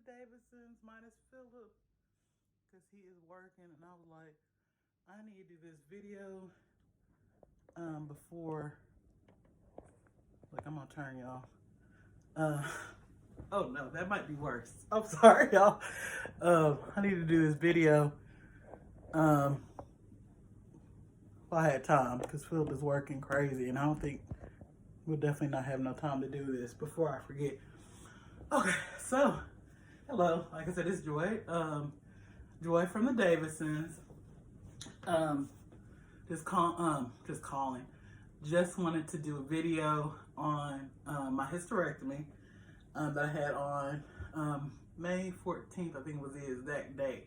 Davidsons minus Philip because he is working, and I was like, I need to do this video before. Like, I'm gonna turn y'all. Uh, oh no, that might be worse. I'm sorry, y'all. I need to do this video. If I had time, because Philip is working crazy, and I don't think we'll definitely not have no time to do this before I forget. Okay, so hello. Like I said, it's Joy. Joy from the Davidsons. Just calling. Just wanted to do a video on my hysterectomy that I had on May 14th, I think it was the exact date.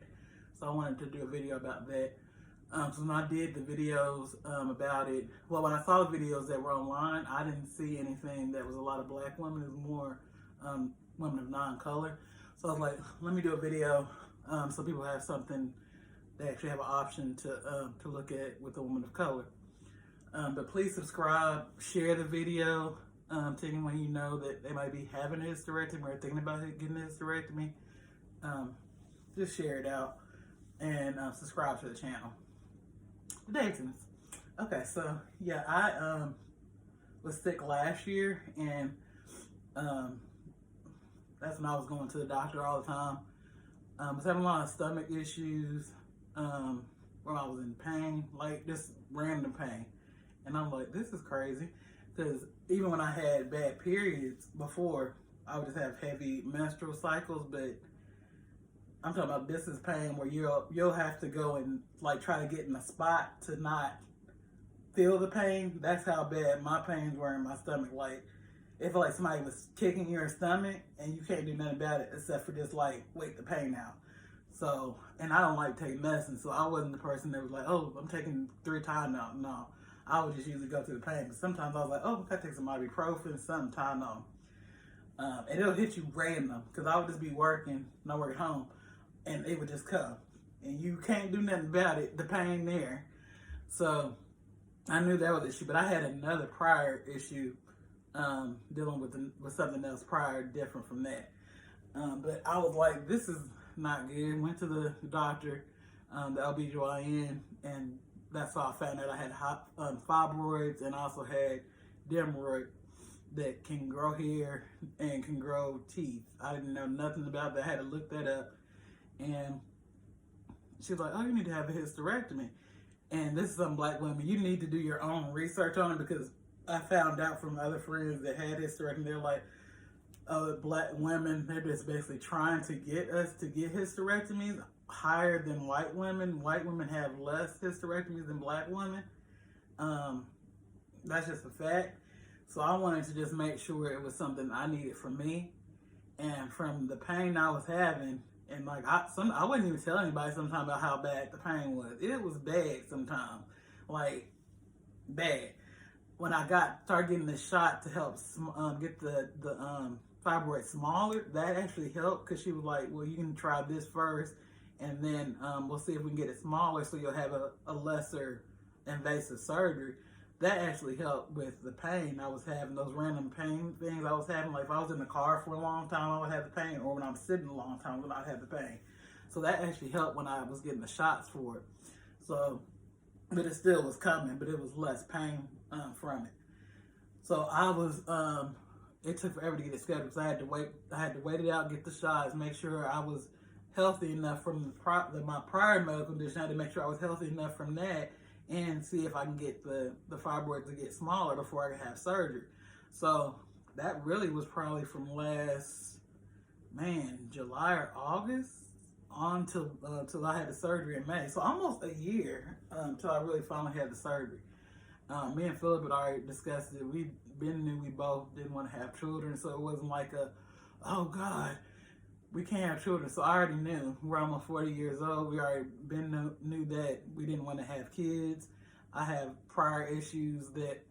So I wanted to do a video about that. So when I did the videos about it, well, when I saw the videos that were online, I didn't see anything that was a lot of black women. It was more women of non-color. So I was like, let me do a video so people have something, they actually have an option to look at with a woman of color. But please subscribe, share the video to anyone you know that they might be having a hysterectomy or thinking about getting a hysterectomy. Just share it out and subscribe to the channel. The Davidsons. Okay, so yeah, I was sick last year, and that's when I was going to the doctor all the time. I was having a lot of stomach issues, where I was in pain, like just random pain. And I'm like, this is crazy. Because even when I had bad periods before, I would just have heavy menstrual cycles, but I'm talking about this is pain where you'll have to go and like try to get in a spot to not feel the pain. That's how bad my pains were in my stomach. Like, it felt like somebody was kicking your stomach and you can't do nothing about it except for just like wait the pain out. So, and I don't like taking medicine, so I wasn't the person that was like, oh, I'm taking 3 Tylenol. No, I would just usually go through the pain. But sometimes I was like, oh, I take some ibuprofen, some Tylenol. And it'll hit you random because I would just be working, and I work at home, and it would just come. And you can't do nothing about it, the pain there. So I knew that was an issue, but I had another prior issue dealing with something else prior, different from that. But I was like, this is not good. Went to the doctor, the OBGYN, and that's how I found out I had fibroids and also had hemorrhoid that can grow hair and can grow teeth. I didn't know nothing about that. I had to look that up. And she was like, oh, you need to have a hysterectomy. And this is some black women. You need to do your own research on it, because I found out from other friends that had hysterectomy, they're like, black women, they're just basically trying to get us to get hysterectomies higher than white women. White women have less hysterectomies than black women. That's just a fact. So I wanted to just make sure it was something I needed for me. And from the pain I was having, and like I wouldn't even tell anybody sometimes about how bad the pain was. It was bad sometimes, like bad. When I started getting the shot to help get the fibroid smaller, that actually helped, because she was like, well, you can try this first, and then we'll see if we can get it smaller so you'll have a lesser invasive surgery. That actually helped with the pain I was having, those random pain things I was having. Like if I was in the car for a long time, I would have the pain, or when I'm sitting a long time, I would not have the pain. So that actually helped when I was getting the shots for it. So, but it still was coming, but it was less pain from it. So I was, it took forever to get it scheduled because I had to wait it out, get the shots, make sure I was healthy enough from my prior medical condition. I had to make sure I was healthy enough from that, and see if I can get the fibroids to get smaller before I could have surgery. So that really was probably from last, July or August on till I had the surgery in May. So almost a year till I really finally had the surgery. Me and Philip had already discussed it. We knew we both didn't want to have children, so it wasn't like oh God, we can't have children. So I already knew. We're almost 40 years old. We already knew that we didn't want to have kids. I have prior issues that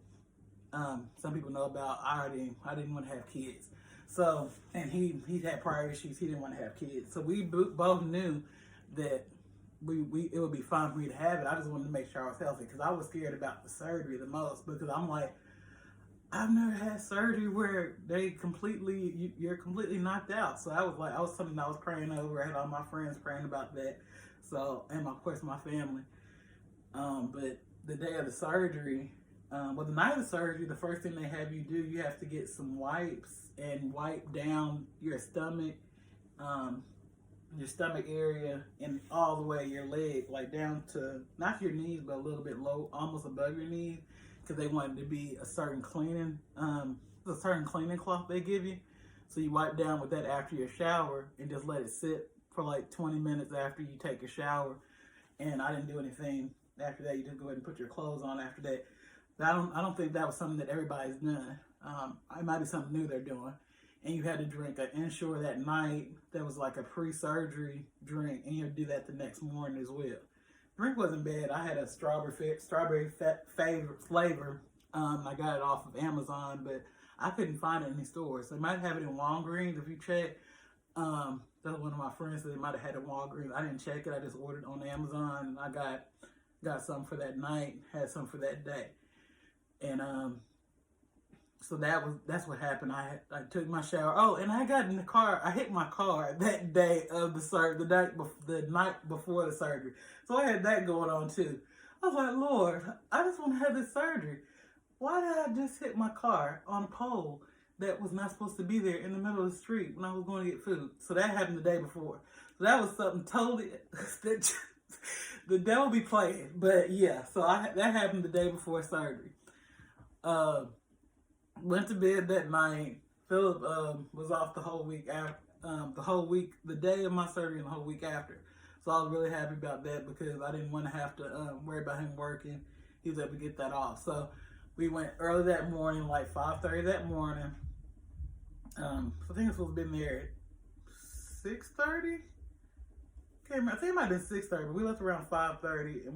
some people know about. I didn't want to have kids. So, and he had prior issues. He didn't want to have kids. So we both knew that it would be fine for me to have it. I just wanted to make sure I was healthy, because I was scared about the surgery the most, because I'm like, I've never had surgery where you're completely knocked out. So I was something I was praying over. I had all my friends praying about that. So, and of course my family. But the day of the surgery, well, the night of the surgery, the first thing they have you do, you have to get some wipes and wipe down um, your stomach area and all the way your leg, like down to not your knees, but a little bit low, almost above your knees, because they want it to be a certain cleaning cloth they give you. So you wipe down with that after your shower and just let it sit for like 20 minutes after you take a shower. And I didn't do anything after that. You just go ahead and put your clothes on after that. But I don't think that was something that everybody's done. It might be something new they're doing. And you had to drink an Ensure that night. That was like a pre-surgery drink, and you had to do that the next morning as well. Drink wasn't bad. I had a strawberry flavor. I got it off of Amazon, but I couldn't find it in any stores. They might have it in Walgreens if you check. That's one of my friends said they might have had it in Walgreens. I didn't check it. I just ordered on Amazon. And I got some for that night. Had some for that day, and so that's what happened. I took my shower. Oh, and I got in the car. I hit my car that day of the night before the surgery. So I had that going on too. I was like, Lord, I just want to have this surgery. Why did I just hit my car on a pole that was not supposed to be there in the middle of the street when I was going to get food? So that happened the day before. So that was something totally that the devil be playing. But yeah, so that happened the day before surgery. Went to bed that night. Philip was off the whole week after, the day of my surgery and the whole week after. So I was really happy about that because I didn't want to have to worry about him working. He was able to get that off. So we went early that morning, like 5:30 that morning. I think it's supposed to be there at 6:30. I think it might have been 6:30, but we left around 5:30, and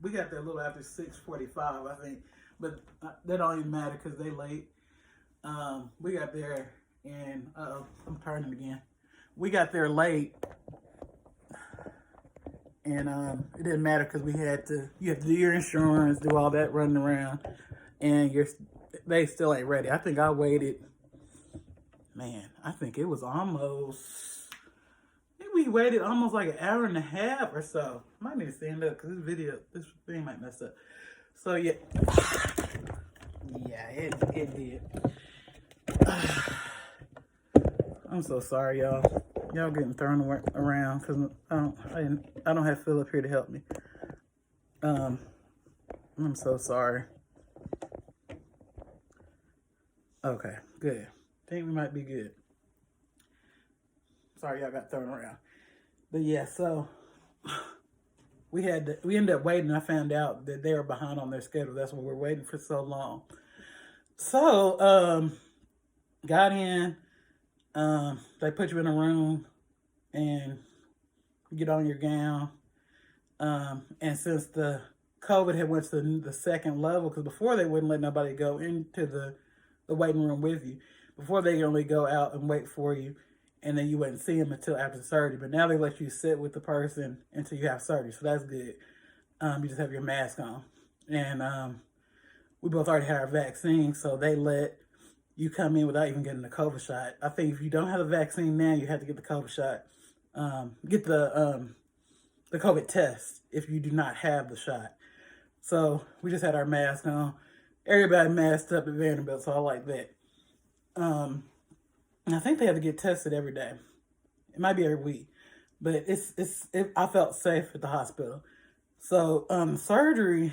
we got there a little after 6:45, I think. But that don't even matter because they late. We got there, and I'm turning again. We got there late, and it didn't matter because you have to do your insurance, do all that running around, and they still ain't ready. I think I waited. Man, I think it was almost. I think we waited almost like an hour and a half or so. I might need to stand up because this thing might mess up. So yeah, it did. I'm so sorry, y'all. Y'all getting thrown around because I don't have Philip here to help me. I'm so sorry. Okay, good. Think we might be good. Sorry, y'all got thrown around. But yeah, so we ended up waiting. I found out that they were behind on their schedule. That's why we're waiting for so long. So, got in. They put you in a room and you get on your gown. And since the COVID had went to the second level, because before they wouldn't let nobody go into the waiting room with you. Before they only go out and wait for you, and then you wouldn't see them until after the surgery. But now they let you sit with the person until you have surgery, so that's good. You just have your mask on. And we both already had our vaccine, so they let you come in without even getting the COVID shot. I think if you don't have the vaccine now, you have to get the COVID shot. Get the COVID test if you do not have the shot. So we just had our mask on. Everybody masked up at Vanderbilt, so I like that. And I think they have to get tested every day. It might be every week, but I felt safe at the hospital. So surgery,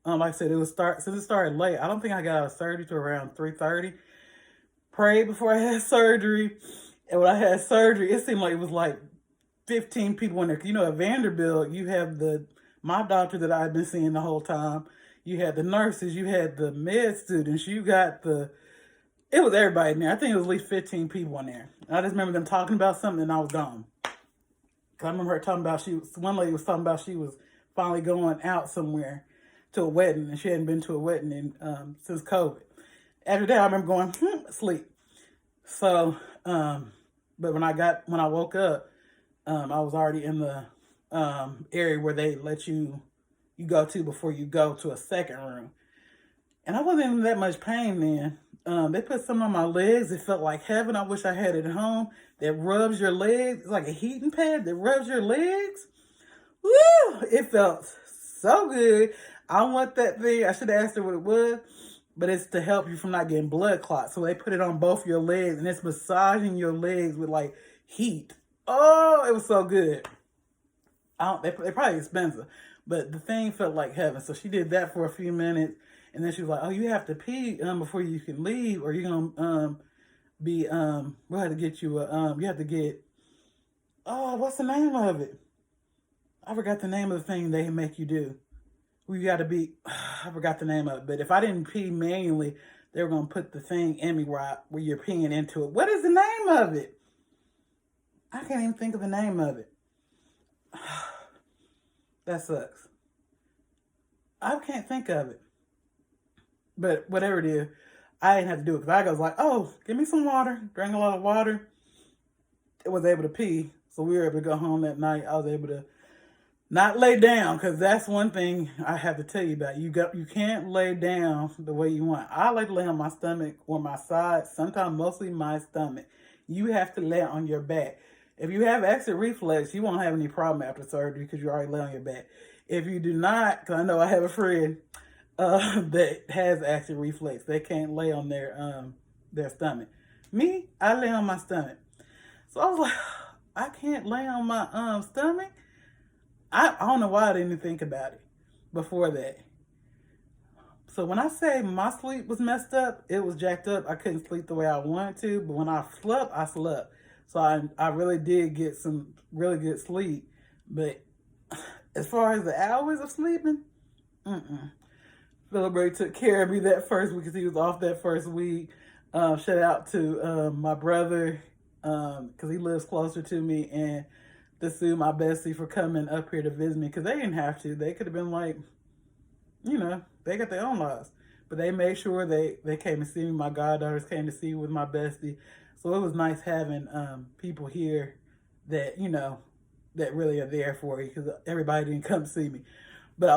like I said, since it started late. I don't think I got out of surgery till around 3:30. Prayed before I had surgery, and when I had surgery, it seemed like it was like 15 people in there. You know, at Vanderbilt, you have my doctor that I've been seeing the whole time. You had the nurses, you had the med students, you got it was everybody in there. I think it was at least 15 people in there. And I just remember them talking about something and I was gone. Cause I remember her talking about one lady was talking about she was finally going out somewhere to a wedding and she hadn't been to a wedding since COVID. After that, I remember going, sleep. So, but when I woke up, I was already in the area where they let you go to before you go to a second room. And I wasn't in that much pain then. They put some on my legs. It felt like heaven. I wish I had it at home. That rubs your legs. It's like a heating pad that rubs your legs. Woo! It felt so good. I want that thing. I should have asked her what it was, but it's to help you from not getting blood clots. So they put it on both your legs, and it's massaging your legs with like heat. Oh, it was so good. They're probably expensive, but the thing felt like heaven. So she did that for a few minutes, and then she was like, "Oh, you have to pee before you can leave, or you're gonna we'll have to get you a you have to get what's the name of it? I forgot the name of the thing they make you do. We got to be I forgot the name of it, but if I didn't pee manually, they were gonna put the thing in me where you're peeing into it. What is the name of it? I can't even think of the name of it. That sucks. I can't think of it. But whatever it is, I didn't have to do it because I was like, oh, give me some water. Drank a lot of water. I was able to pee. So we were able to go home that night. I was able to not lay down, because that's one thing I have to tell you about. You can't lay down the way you want. I like to lay on my stomach or my side, sometimes mostly my stomach. You have to lay on your back. If you have exit reflex, you won't have any problem after surgery because you already lay on your back. If you do not, because I know I have a friend that has exit reflex, they can't lay on their stomach. Me, I lay on my stomach. So I was like, I can't lay on my stomach. I don't know why I didn't think about it before that. So when I say my sleep was messed up, it was jacked up. I couldn't sleep the way I wanted to, but when I slept, I slept. So I really did get some really good sleep. But as far as the hours of sleeping, Philip took care of me that first week because he was off that first week. Shout out to my brother because he lives closer to me, and to sue my bestie for coming up here to visit me, because they didn't have to. They could have been like, they got their own lives. But they made sure they came to see me. My goddaughters came to see me with my bestie. So it was nice having people here that, that really are there for you, because everybody didn't come see me. But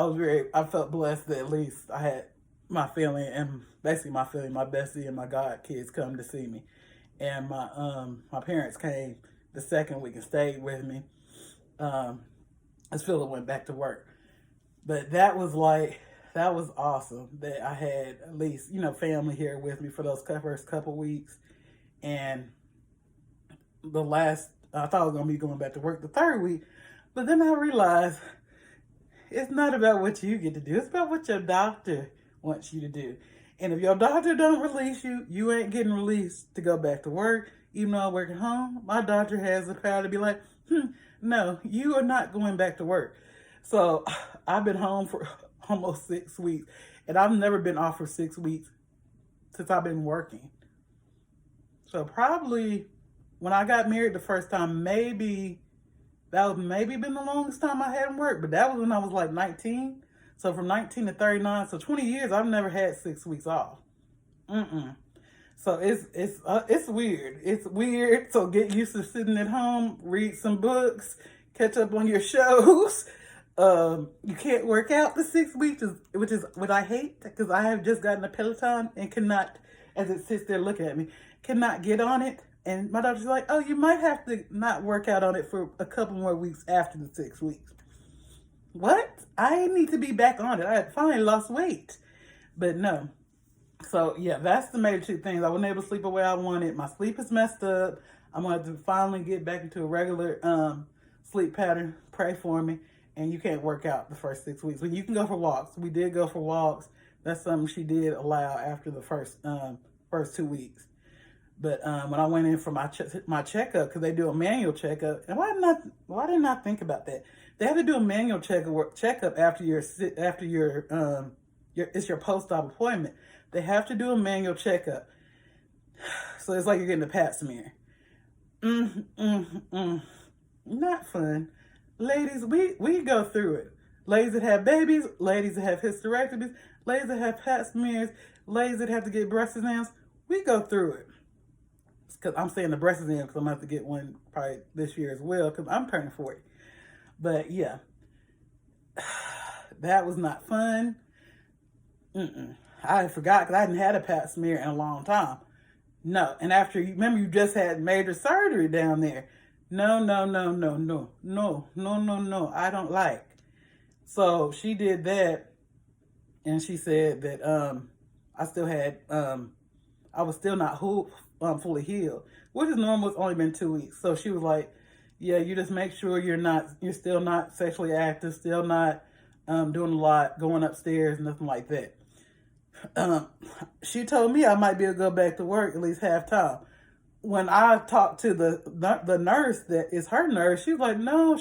I felt blessed that at least I had my family, and basically my family, my bestie and my god kids come to see me. And my parents came the second week and stayed with me as Philip went back to work. But that was awesome that I had at least, family here with me for those first couple weeks. And I thought I was going to be going back to work the third week, but then I realized it's not about what you get to do. It's about what your doctor wants you to do. And if your doctor don't release you, you ain't getting released to go back to work. Even though I work at home, my doctor has the power to be like, no, you are not going back to work. So I've been home for almost 6 weeks, and I've never been off for 6 weeks since I've been working. So probably when I got married the first time, that was maybe been the longest time I hadn't worked, but that was when I was like 19. So from 19 to 39, so 20 years, I've never had 6 weeks off. So it's weird. It's weird. So get used to sitting at home, read some books, catch up on your shows. You can't work out for 6 weeks, which is what I hate, because I have just gotten a Peloton and cannot, as it sits there looking at me, cannot get on it. And my doctor's like, oh, you might have to not work out on it for a couple more weeks after the 6 weeks. What? I need to be back on it. I had finally lost weight. But no. So, yeah, that's the major two things. I wasn't able to sleep the way I wanted. My sleep is messed up. I'm going to finally get back into a regular sleep pattern. Pray for me. And you can't work out the first 6 weeks. But you can go for walks. We did go for walks. That's something she did allow after the first 2 weeks. But when I went in for my checkup, because they do a manual checkup, and why didn't I think about that? They have to do a manual checkup after your it's your post-op appointment. They have to do a manual checkup, so it's like you're getting a pap smear. Not fun, ladies. We go through it. Ladies that have babies, ladies that have hysterectomies, ladies that have pap smears, ladies that have to get breast exams. We go through it. Because I'm saying the breast exam because I'm going to have to get one probably this year as well because I'm turning 40. But yeah, that was not fun. I forgot because I hadn't had a pap smear in a long time. No. And after, remember, you just had major surgery down there. No, no, no, no, no, no, no, no, no. I don't like. So she did that, and she said that I still had I was still not fully healed, which is normal. It's only been 2 weeks. So she was like, "Yeah, you just make sure you're still not sexually active, still not doing a lot, going upstairs, nothing like that." She told me I might be able to go back to work at least half time. When I talked to the nurse that is her nurse, she was like, "No,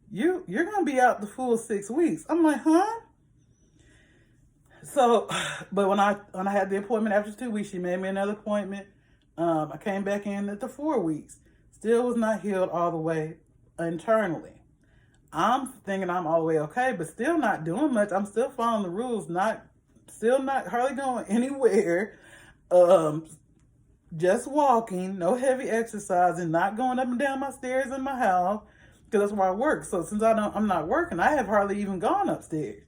you're gonna be out the full 6 weeks." I'm like, "Huh?" So, but when I had the appointment after 2 weeks, she made me another appointment. I came back in at the 4 weeks. Still was not healed all the way internally. I'm thinking I'm all the way okay, but still not doing much. I'm still following the rules, still not hardly going anywhere. Just walking, no heavy exercising, not going up and down my stairs in my house because that's where I work. So since I'm not working, I have hardly even gone upstairs.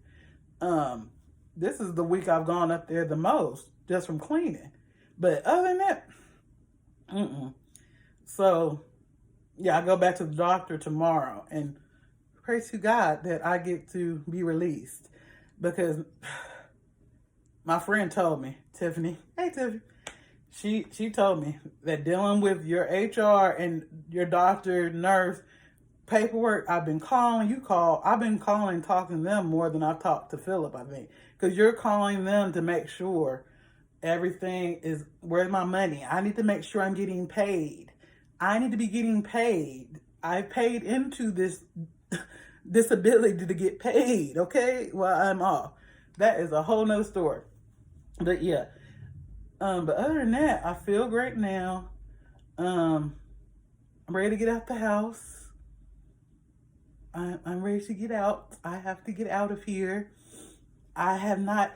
This is the week I've gone up there the most, just from cleaning. But other than that, So, yeah, I go back to the doctor tomorrow, and pray to God that I get to be released, because my friend told me, Tiffany, hey Tiffany, she told me that dealing with your HR and your doctor, nurse, paperwork, I've been calling and talking to them more than I've talked to Philip, I think. Because you're calling them to make sure everything is, where's my money? I need to make sure I'm getting paid. I need to be getting paid. I paid into this disability to get paid, okay? While I'm off. That is a whole nother story. But yeah. But other than that, I feel great now. I'm ready to get out the house. I'm ready to get out. I have to get out of here. I have not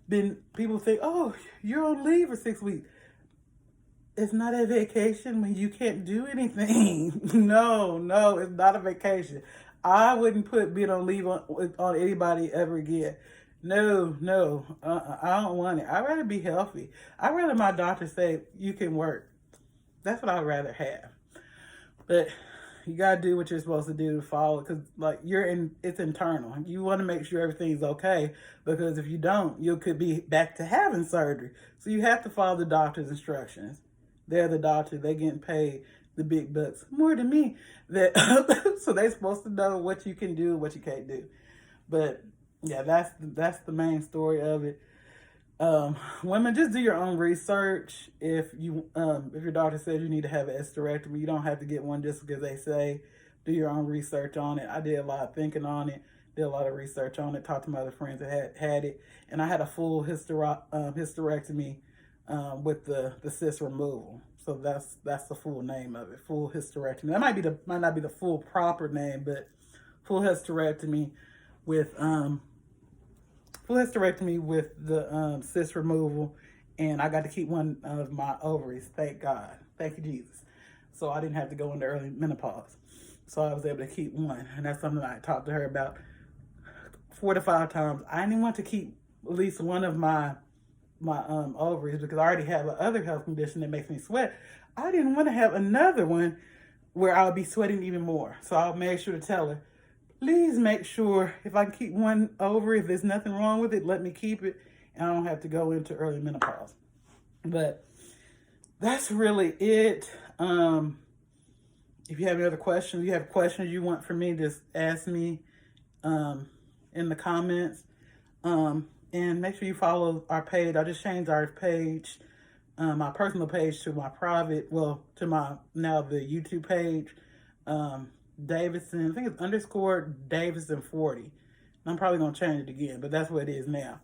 been, people think, oh, you're on leave for 6 weeks. It's not a vacation when you can't do anything. No, it's not a vacation. I wouldn't put being on leave on anybody ever again. No, I don't want it. I'd rather be healthy. I'd rather my doctor say, you can work. That's what I'd rather have. But you gotta do what you're supposed to do to follow, because like it's internal. You want to make sure everything's okay, because if you don't, you could be back to having surgery. So you have to follow the doctor's instructions. They're the doctor. They're getting paid the big bucks, more than me. So they're supposed to know what you can do, what you can't do. But yeah, that's the main story of it. Women, just do your own research. If your doctor says you need to have an hysterectomy, you don't have to get one just because they say. Do your own research on it. I did a lot of thinking on it, did a lot of research on it, talked to my other friends that had it, and I had a full hysterectomy with the cyst removal. So that's the full name of it, full hysterectomy. That might not be the full proper name, but full hysterectomy with the cyst removal, and I got to keep one of my ovaries. Thank God. Thank you, Jesus. So I didn't have to go into early menopause. So I was able to keep one, and that's something I talked to her about 4 to 5 times. I didn't want to keep at least one of my ovaries because I already have another health condition that makes me sweat. I didn't want to have another one where I'll be sweating even more. So I made sure to tell her, please make sure if I can keep one ovary, if there's nothing wrong with it, let me keep it, and I don't have to go into early menopause. But that's really it. If you have any other questions, you have questions you want from me, just ask me in the comments. And make sure you follow our page. I just changed our page, my personal page to my private, to my, now the YouTube page. Davidson, I think it's _ Davidson 40. I'm probably going to change it again, but that's what it is now.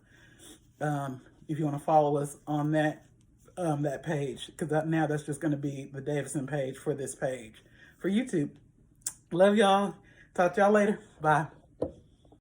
If you want to follow us on that page, because now that's just going to be the Davidson page for this page for YouTube. Love y'all. Talk to y'all later. Bye.